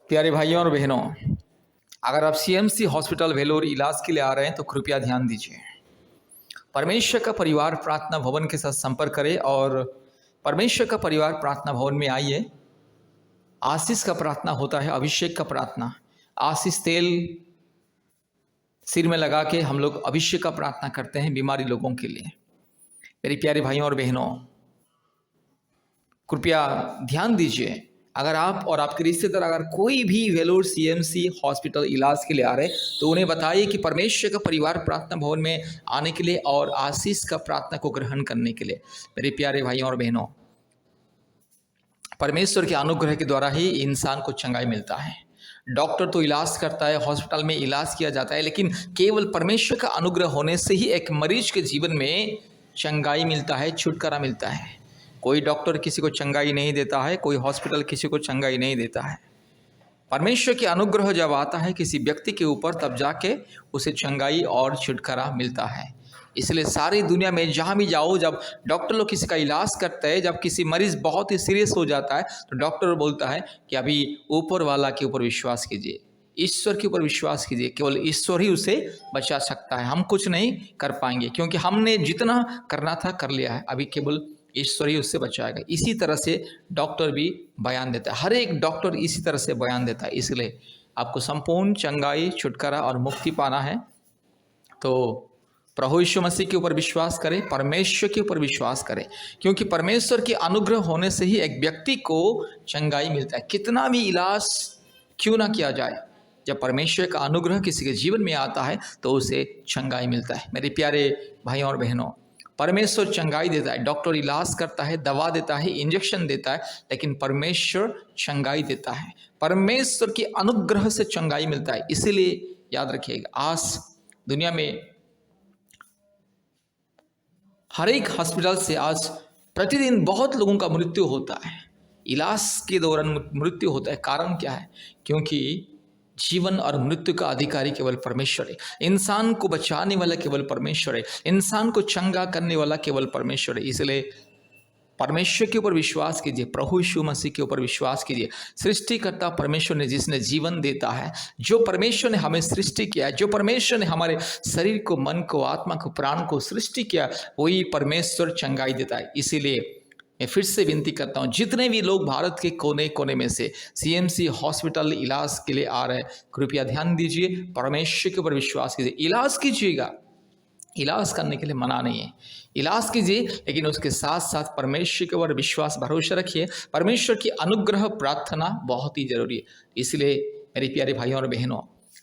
प्यारे भाइयों और बहनों, अगर आप सीएमसी हॉस्पिटल वेलोर इलाज के लिए आ रहे हैं तो कृपया ध्यान दीजिए। परमेश्वर का परिवार प्रार्थना भवन के साथ संपर्क करें और परमेश्वर का परिवार प्रार्थना भवन में आइए। आशीष का प्रार्थना होता है, अभिषेक का प्रार्थना। आशीष तेल सिर में लगा के हम लोग अभिषेक का प्रार्थना करते हैं बीमारी लोगों के लिए। मेरे प्यारे भाइयों और बहनों, कृपया ध्यान दीजिए। अगर आप और आपके रिश्तेदार अगर कोई भी वेलोर सीएमसी हॉस्पिटल इलाज के लिए आ रहे हैं तो उन्हें बताइए कि परमेश्वर का परिवार प्रार्थना भवन में आने के लिए और आशीष का प्रार्थना को ग्रहण करने के लिए। मेरे प्यारे भाइयों और बहनों, परमेश्वर के अनुग्रह के द्वारा ही इंसान को चंगाई मिलता है। डॉक्टर तो इलाज करता है, हॉस्पिटल में इलाज किया जाता है, लेकिन केवल परमेश्वर का अनुग्रह होने से ही एक मरीज के जीवन में चंगाई मिलता है, छुटकारा मिलता है। कोई डॉक्टर किसी को चंगाई नहीं देता है, कोई हॉस्पिटल किसी को चंगाई नहीं देता है। परमेश्वर के अनुग्रह जब आता है किसी व्यक्ति के ऊपर, तब जाके उसे चंगाई और छुटकारा मिलता है। इसलिए सारी दुनिया में जहाँ भी जाओ, जब डॉक्टर लोग किसी का इलाज करते हैं, जब किसी मरीज बहुत ही सीरियस हो जाता है तो डॉक्टर बोलता है कि अभी ऊपर वाला के ऊपर विश्वास कीजिए, ईश्वर के ऊपर विश्वास कीजिए। केवल ईश्वर ही उसे बचा सकता है, हम कुछ नहीं कर पाएंगे, क्योंकि हमने जितना करना था कर लिया है, अभी केवल ईश्वर ही उससे बचाएगा। इसी तरह से डॉक्टर भी बयान देता है, हर एक डॉक्टर इसी तरह से बयान देता है। इसलिए आपको संपूर्ण चंगाई, छुटकारा और मुक्ति पाना है तो प्रभु यीशु मसीह के ऊपर विश्वास करें, परमेश्वर के ऊपर विश्वास करें, क्योंकि परमेश्वर के अनुग्रह होने से ही एक व्यक्ति को चंगाई मिलता है। कितना भी इलाज क्यों ना किया जाए, जब परमेश्वर का अनुग्रह किसी के जीवन में आता है तो उसे चंगाई मिलता है। मेरे प्यारे भाइयों और बहनों, परमेश्वर चंगाई देता है। डॉक्टर इलाज करता है, दवा देता है, इंजेक्शन देता है, लेकिन परमेश्वर चंगाई देता है। परमेश्वर के अनुग्रह से चंगाई मिलता है। इसीलिए याद रखिएगा, आज दुनिया में हर एक हॉस्पिटल से आज प्रतिदिन बहुत लोगों का मृत्यु होता है, इलाज के दौरान मृत्यु होता है। कारण क्या है? क्योंकि जीवन और मृत्यु का अधिकारी केवल परमेश्वर है। इंसान को बचाने वाला केवल परमेश्वर है, इंसान को चंगा करने वाला केवल परमेश्वर है। इसलिए परमेश्वर के ऊपर विश्वास कीजिए, प्रभु यीशु मसीह के ऊपर विश्वास कीजिए। सृष्टिकर्ता परमेश्वर ने, जिसने जीवन देता है, जो परमेश्वर ने हमें सृष्टि किया है, जो परमेश्वर ने हमारे शरीर को, मन को, आत्मा को, प्राण को सृष्टि किया, वही परमेश्वर चंगाई देता है। इसीलिए मैं फिर से विनती करता हूँ, जितने भी लोग भारत के कोने कोने में से सीएमसी हॉस्पिटल इलाज के लिए आ रहे हैं, कृपया ध्यान दीजिए, परमेश्वर के ऊपर विश्वास कीजिए। इलाज कीजिएगा, इलाज करने के लिए मना नहीं है, इलाज कीजिए, लेकिन उसके साथ साथ परमेश्वर के ऊपर विश्वास, भरोसा रखिए। परमेश्वर की अनुग्रह प्रार्थना बहुत ही जरूरी है। इसलिए मेरे प्यारे भाइयों और बहनों,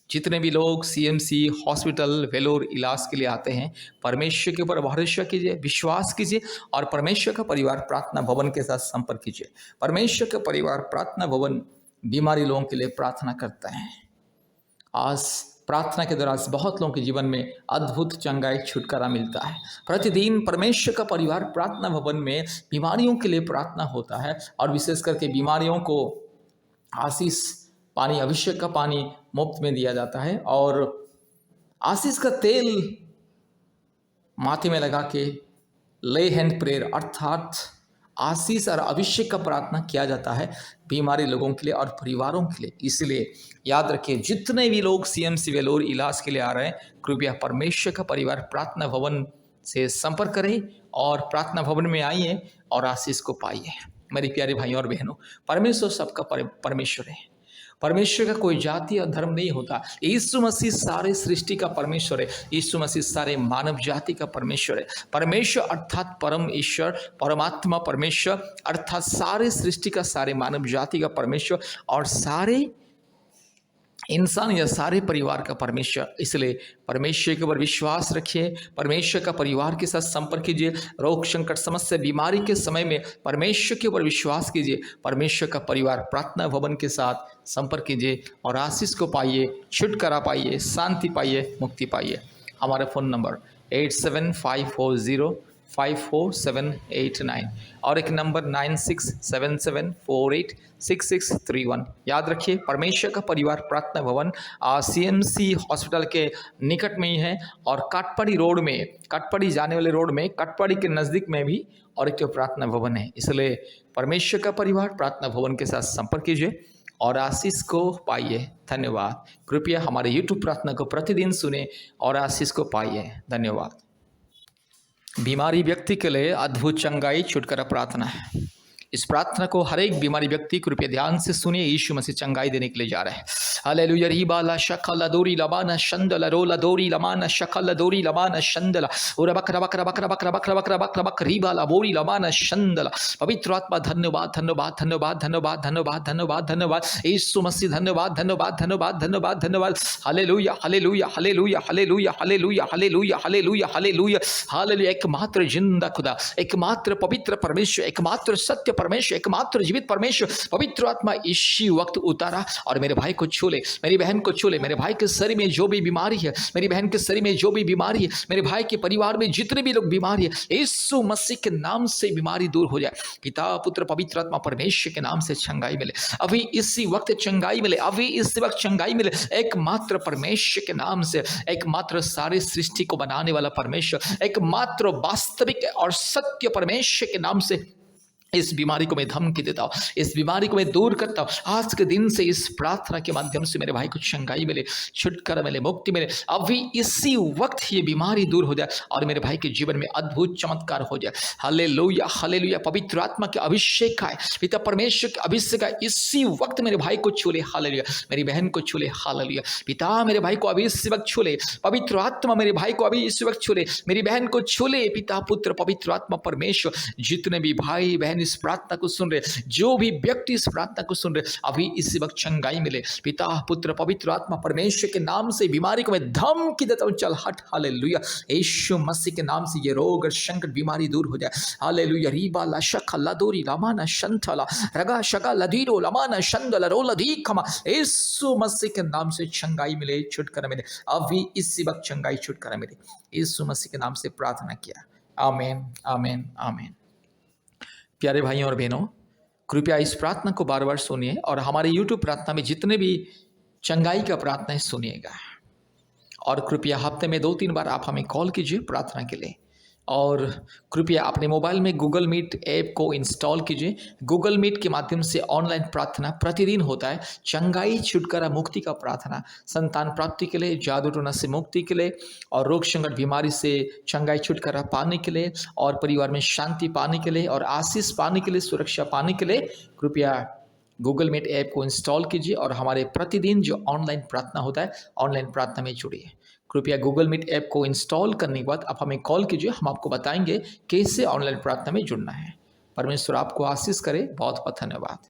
जितने भी लोग सीएमसी हॉस्पिटल वेलोर इलाज के लिए आते हैं, परमेश्वर के ऊपर भरोसा कीजिए, विश्वास कीजिए और परमेश्वर का परिवार प्रार्थना भवन के साथ संपर्क कीजिए। परमेश्वर का परिवार प्रार्थना भवन बीमारी लोगों के लिए प्रार्थना करता है। आज प्रार्थना के दौरान बहुत लोगों के जीवन में अद्भुत चंगाई, छुटकारा मिलता है। प्रतिदिन परमेश्वर का परिवार प्रार्थना भवन में बीमारियों के लिए प्रार्थना होता है और विशेष करके बीमारियों को आशीष पानी, अभिषेक का पानी मुफ्त में दिया जाता है और आशीष का तेल माथे में लगा के ले हैंड प्रेयर अर्थात आशीष और अभिषेक का प्रार्थना किया जाता है बीमारी लोगों के लिए और परिवारों के लिए। इसलिए याद रखिए, जितने भी लोग सीएमसी वेलोर इलाज के लिए आ रहे हैं, कृपया परमेश्वर का परिवार प्रार्थना भवन से संपर्क करें और प्रार्थना भवन में आइए और आशीष को पाइए। मेरे प्यारे भाइयों और बहनों, परमेश्वर सबका परमेश्वर है। परमेश्वर का कोई जाति और धर्म नहीं होता। यीशु मसीह सारे सृष्टि का परमेश्वर है। यीशु मसीह सारे मानव जाति का परमेश्वर है। परमेश्वर अर्थात परम ईश्वर, परमात्मा परमेश्वर अर्थात सारे सृष्टि का, सारे मानव जाति का परमेश्वर और सारे इंसान या सारे परिवार का परमेश्वर। इसलिए परमेश्वर के ऊपर विश्वास रखिए, परमेश्वर का परिवार के साथ संपर्क कीजिए। रोग, संकट, समस्या, बीमारी के समय में परमेश्वर के ऊपर विश्वास कीजिए। परमेश्वर का परिवार प्रार्थना भवन के साथ संपर्क कीजिए और आशीष को पाइए, छुटकारा पाइए, शांति पाइए, मुक्ति पाइए। हमारा फ़ोन नंबर 8754054789 और एक नंबर 9677486631। याद रखिए, परमेश्वर का परिवार प्रार्थना भवन सीएमसी हॉस्पिटल के निकट में ही है और काटपड़ी रोड में, काटपड़ी जाने वाले रोड में, काटपड़ी के नज़दीक में भी और एक प्रार्थना भवन है। इसलिए परमेश्वर का परिवार प्रार्थना भवन के साथ संपर्क कीजिए और आशीष को पाइए। धन्यवाद। कृपया हमारे YouTube प्रार्थना को प्रतिदिन सुने और आशीष को पाइए। धन्यवाद। बीमारी व्यक्ति के लिए अद्भुत चंगाई छुटकारा प्रार्थना है। इस प्रार्थना को हर एक बीमारी व्यक्ति कृपया ध्यान से सुनिए। यीशु मसीह चंगाई देने के लिए जा रहे हैं। हालेलुया। रीबाला शकला दोरी लबाना शंदला रोला दोरी लमाना शकला दोरी लबाना शंदला और बकरा बकरा बकरा बकरा बकरा बकरा बकरा बकरा रीबाला बोरी लबाना शंदला। पवित्र आत्मा धन्यवाद धन्यवाद धन्यवाद धन्यवाद धन्यवाद धन्यवाद धन्यवाद। यीशु मसीह धन्यवाद धन्यवाद धन्यवाद धन्यवाद धन्यवाद। Hallelujah hallelujah hallelujah hallelujah hallelujah hallelujah hallelujah hallelujah hallelujah. एकमात्र जिंदा खुदा, एकमात्र पवित्र परमेश्वर, एकमात्र सत्य परमेश्वर, एकमात्र जीवित परमेश्वर, पवित्र आत्मा इसी वक्त उतारा और मेरे भाई को छू ले, मेरी बहन को छू ले। मेरे भाई के शरीर में जो भी बीमारी है, मेरी बहन के शरीर में जो भी बीमारी है, मेरे भाई के परिवार में जितने भी लोग बीमार है, यीशु मसीह के नाम से बीमारी दूर हो जाए। पिता पुत्र पवित्र आत्मा परमेश्वर के नाम से चंगाई मिले, अभी इसी वक्त चंगाई मिले, अभी इस वक्त चंगाई मिले। एकमात्र परमेश्वर के नाम से, एकमात्र सारी सृष्टि को बनाने वाला परमेश्वर, एकमात्र वास्तविक और सत्य परमेश्वर के नाम से इस बीमारी को मैं धमकी देता हूँ, इस बीमारी को मैं दूर करता हूँ। आज के दिन से इस प्रार्थना के माध्यम से मेरे भाई को चंगाई मिले, छुटकारा मिले, मुक्ति मिले। अभी इसी वक्त ये बीमारी दूर हो जाए और मेरे भाई के जीवन में अद्भुत चमत्कार हो जाए। Hallelujah hallelujah. पवित्र आत्मा के अभिषेक आए, पिता परमेश्वर के अभिषेक आए, इसी वक्त मेरे भाई को छू ले। हालेलुया। मेरी बहन को छू ले। हालेलुया। पिता मेरे भाई को अभी इस वक्त छू ले। पवित्र आत्मा मेरे भाई को अभी इस वक्त छू ले, मेरी बहन को छू ले। पिता पुत्र पवित्र आत्मा परमेश्वर, जितने भी भाई बहन इस प्रार्थना को सुन रहे, जो भी व्यक्ति इस प्रार्थना को सुन रहे, अभी इसी वक्त चंगाई मिले। पिता पुत्र पवित्र आत्मा परमेश्वर के नाम से बीमारी को मैं धमकी देता हूं, चल हट। हालेलुया। यीशु मसीह के नाम से ये रोग और संकट बीमारी दूर हो जाए। हालेलुया। रीबा ला शख लदोरी लमाना शंथला रगा शगा लदीरो लमाना शंदला रो लदी खमा। यीशु मसीह के नाम से चंगाई मिले, छुटकारा मिले, अभी इसी वक्त चंगाई छुटकारा मिले। यीशु मसीह के नाम से प्रार्थना किया। आमीन आमीन आमीन। प्यारे भाइयों और बहनों, कृपया इस प्रार्थना को बार बार सुनिए और हमारे YouTube प्रार्थना में जितने भी चंगाई का प्रार्थना है सुनिएगा। और कृपया हफ्ते में 2-3 बार आप हमें कॉल कीजिए प्रार्थना के लिए। और कृपया अपने मोबाइल में गूगल मीट ऐप को इंस्टॉल कीजिए। गूगल मीट के माध्यम से ऑनलाइन प्रार्थना प्रतिदिन होता है। चंगाई छुटकारा मुक्ति का प्रार्थना, संतान प्राप्ति के लिए, जादू टोना से मुक्ति के लिए, और रोग संकट बीमारी से चंगाई छुटकारा पाने के लिए, और परिवार में शांति पाने के लिए, और आशीष पाने के लिए, सुरक्षा पाने के लिए कृपया गूगल मीट ऐप को इंस्टॉल कीजिए और हमारे प्रतिदिन जो ऑनलाइन प्रार्थना होता है, ऑनलाइन प्रार्थना में जुड़िए। कृपया गूगल मीट ऐप को इंस्टॉल करने के बाद आप हमें कॉल कीजिए, हम आपको बताएंगे कैसे ऑनलाइन प्रार्थना में जुड़ना है। परमेश्वर आपको आशीष करे। बहुत बहुत धन्यवाद।